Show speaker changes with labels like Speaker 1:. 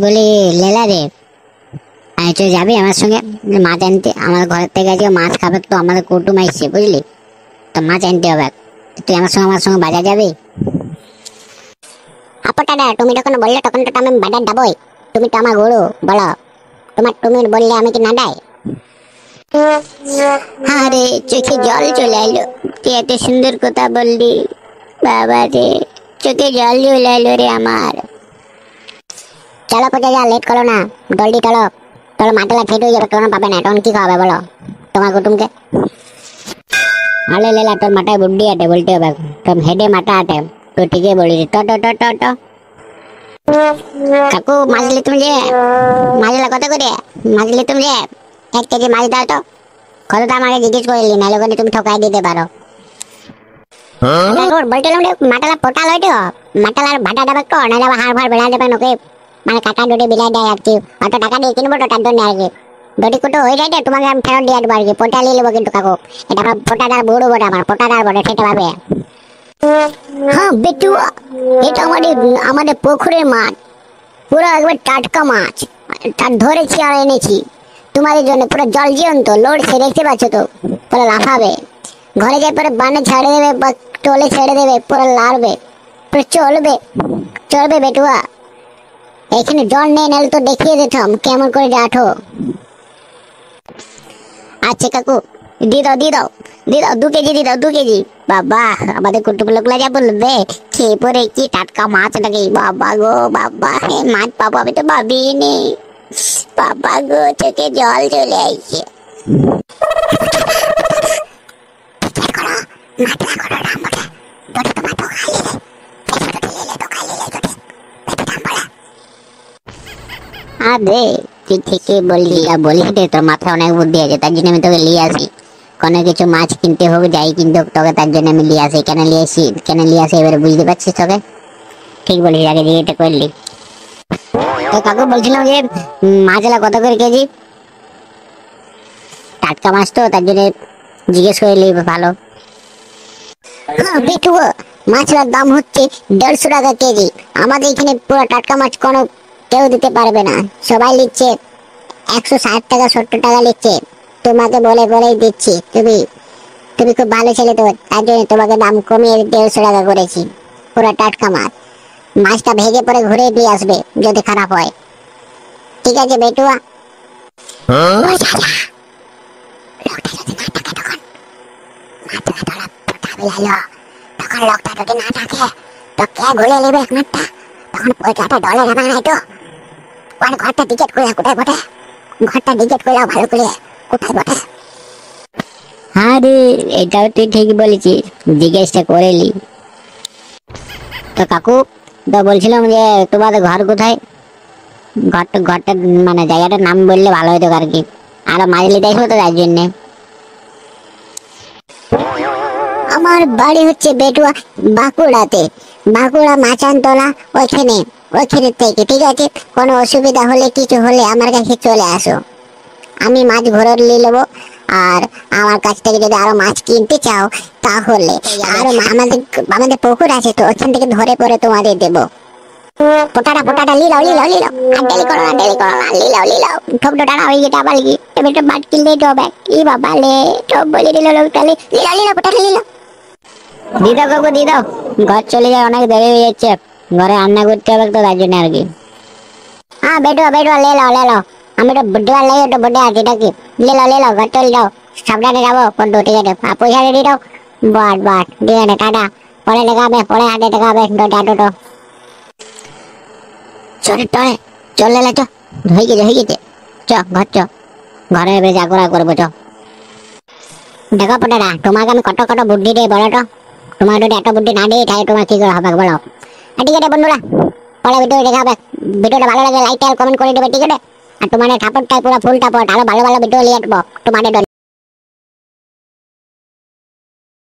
Speaker 1: বলি লেলা রে, তুই যাবি আমার সঙ্গে মাছ আনতে? আমাদের ঘরের থেকে আজকে মাছ খাবে, তো আমাদের কুটুম আসছে বুঝলি, তো মাছ আনতে হবে। তুই আমার সঙ্গে বাজার যাবি?
Speaker 2: আপটাটা তুমি যখন বললে তখন তো আমি বাজার যাবই। তুমি তো আমার গুরু, বলো তুমি বললে আমি কি না যাই?
Speaker 1: আরে চোখে জল চলে এলো, তুই এত সুন্দর কথা বললি, বাবা রে চোখে জল চলে এলো রে আমার।
Speaker 2: চলো কোথায় যা, লেট করো না, জলদি চলো। চলো মাথাটা ফেট হয়ে যাবে, কোনো পাবে না, তখন কি খাওয়াবে বলো তোমার কুটুমকে?
Speaker 1: আলে লেলা, তোর মাথায় বুদ্ধি আটে বলতে হবে, তোর হেডে মাথা আটে। তো ঠিকই বলিস, ট ট ট ট ট। কাকু মাছ দিলে তুমি যে, মাছ দিলা কত করে? মাছ দিলে তুমি যে 1 কেজি মাছ দাও তো। কতটা আমাকে জিজ্ঞেস করলি, নাহলে ওখানে তুমি ঠকাই দিতে পারো।
Speaker 2: বলছিলাম রে মাটালা পোটাল হইতো, মাটালার ভাটা দেবে তো, নাহলে আবার হাড় ফাড় বেড়া দেবে ওকে, মানে কাকা ডুটি বিলাই দেয় আর কি। অত টাকা দিয়ে কিনবো তো, তার জন্য আর কি। ডটি কুটো হয়ে যায়, তোমাকে আমি ফেরত দিয়ে দেবো আর কি। পোটা নিয়ে নেবো কিন্তু কাকু, এটা আমার পোটাটার বুড়ো বটে, আমার পোটাটার বটে, সেটা পাবে।
Speaker 1: হ্যাঁ বেটু, এটা আমাদের আমাদের পুকুরের মাছ, পুরো একবার টাটকা মাছ, ধরেছি আর এনেছি তোমাদের জন্য, পুরো জল জীবন্ত লড়ছে, দেখতে পাচ্ছ তো, পুরো লাফাবে। ঘরে যাই পরে বানে ছেড়ে দেবে বা টোলে ছেড়ে দেবে, পুরো লাড়বে, পুরো চলবে চলবে বেটুয়া। এখানে জল নেই, নাহলে তো দেখিয়ে দিতাম কেমন করে যাঠো। আচ্ছা কাকু, দিয়ে দাও দিয়ে দাও দিয়ে দাও, 2 কেজি দিয়ে দাও, 2 কেজি। বাবা, আমাদের কুটুম লোকলা যা বলবে, খেয়ে পরে কি টাটকা মাছ নাকি, বাবা গো বাবা, মাছ পাবো আমি তো ভাবিনি, বাবা গো চোখে জল চলে আসছে। আরে তুই ঠিকই বললি, বলিস রে, তোর মাথায় অনেক বুদ্ধি আছে, তার জন্য আমি তোকে নিয়ে আসি। কোনো কিছু মাছ কিনতে হোক, যাই কিনতে হোক, তোকে তার জন্য আমি নিয়ে আসি। কেন নিয়ে আসি এবারে বুঝতে পারছিস তোকে? ঠিক বলিস, আগে জিজ্ঞেসটা করলি। তো কাকু বলছিলাম যে মাছলা কত করে কেজি? টাটকা মাছ তো, তার জন্য জিজ্ঞেস করলি, ভালো। হ্যাঁ বেটু, মাছের দাম হচ্ছে 150 টাকা কেজি। আমাদের এখানে পুরো টাটকা মাছ কোনো কেউ দিতে পারবে না, সবাই নিচ্ছে 160 টাকা 70 টাকা নিচ্ছে। তোমাকে বলে বলেই দিচ্ছি, তুমি তুমি খুব ভালো ছেলে তো, তার জন্য তোমাকে দাম কমিয়ে 150 টাকা করেছি। পুরো টাটকা মাছ, মাছটা ভেজে পরে ঘুরে দিয়ে আসবে যদি খারাপ হয়। ঠিক আছে বেটুয়া? তখন লোকটা যদি না থাকে তো কে ঘুরে নেবে মাঠটা, তখন পয়সাটা ডলে যাবে না তো। ঘরটা টিকেট করে কোথায় বটে, ঘরটা টিকেট করে ভালো করে কোথায় বটে। হ্যাঁ রে, এটাও তুই ঠিক বলেছিস, জিজ্ঞেসটা করেলি। তো কাকু, তো বলছিলাম যে তোমাদের ঘর কোথায়? ঘরটা মানে জায়গাটার নাম বললে ভালো হতো আর কি, আরো মাছ নিতে আসবো তো তার জন্যে। আমার বাড়ি হচ্ছে বেটুয়া বাঁকুড়াতে, বাঁকুড়া মাচানতলা, ওইখানে থেকে। ঠিক আছে, কোনো অসুবিধা হলে কিছু হলে আমার কাছে চলে আসো, আমি মাছ ঘরে নিয়ে নেবো। আর আমার কাছ থেকে যদি আরো মাছ কিনতে চাও তাহলে আরো আমাদের আমাদের পুকুর আছে তো, ওখান থেকে ধরে পরে তোমাদের দেবো। পোটাটা লিলাও আর ডেলি করো না, লিলাও ঠোকটো টানা হয়ে গেছে আবার কি, এবার তো বাট কিনলে তো হবে কি, বাবা লে সব বলে দিল লোকটা, লিলাও পোটাটা লিলাও। দিদা কাকু দিদাও, ঘর চলে যায়, অনেক দেরি হয়ে যাচ্ছে, ঘরে রান্না করতে হবে তো তার জন্য আর কি। হ্যাঁ বেটুয়া লে লাও, আমি তো বুদ্ধবার লাগে, তো বুদ্ধি আছি নাকি, লে লাও ঘর চলে যাও, সাবধানে যাবো কোনটো। ঠিক আছে, পয়সা রেডি দাও, বাট ঠিক আছে, টাটা, পরে দেখাবে, পরে হাটে দেখাবে, টাটো। চলে চ, হয়ে গেছে, চ ঘর চ, ঘরে এবার যা করা করবো চ। দেখো পটাটা, তোমাকে আমি কত বুদ্ধি দেই বলো তো, তোমার যদি এত বুদ্ধি না দিই তাহলে তোমার কি করে হবে বলো। ঠিক আছে বন্ধুরা, পরে ভিডিও দেখা হবে, ভিডিওটা ভালো লাগে লাইক আর কমেন্ট করে দেবে, ঠিক আছে? আর তোমাদের সাপোর্টটা পুরো ফুল সাপোর্ট, আরো ভালো ভিডিও নিয়ে আসবো তোমাদের।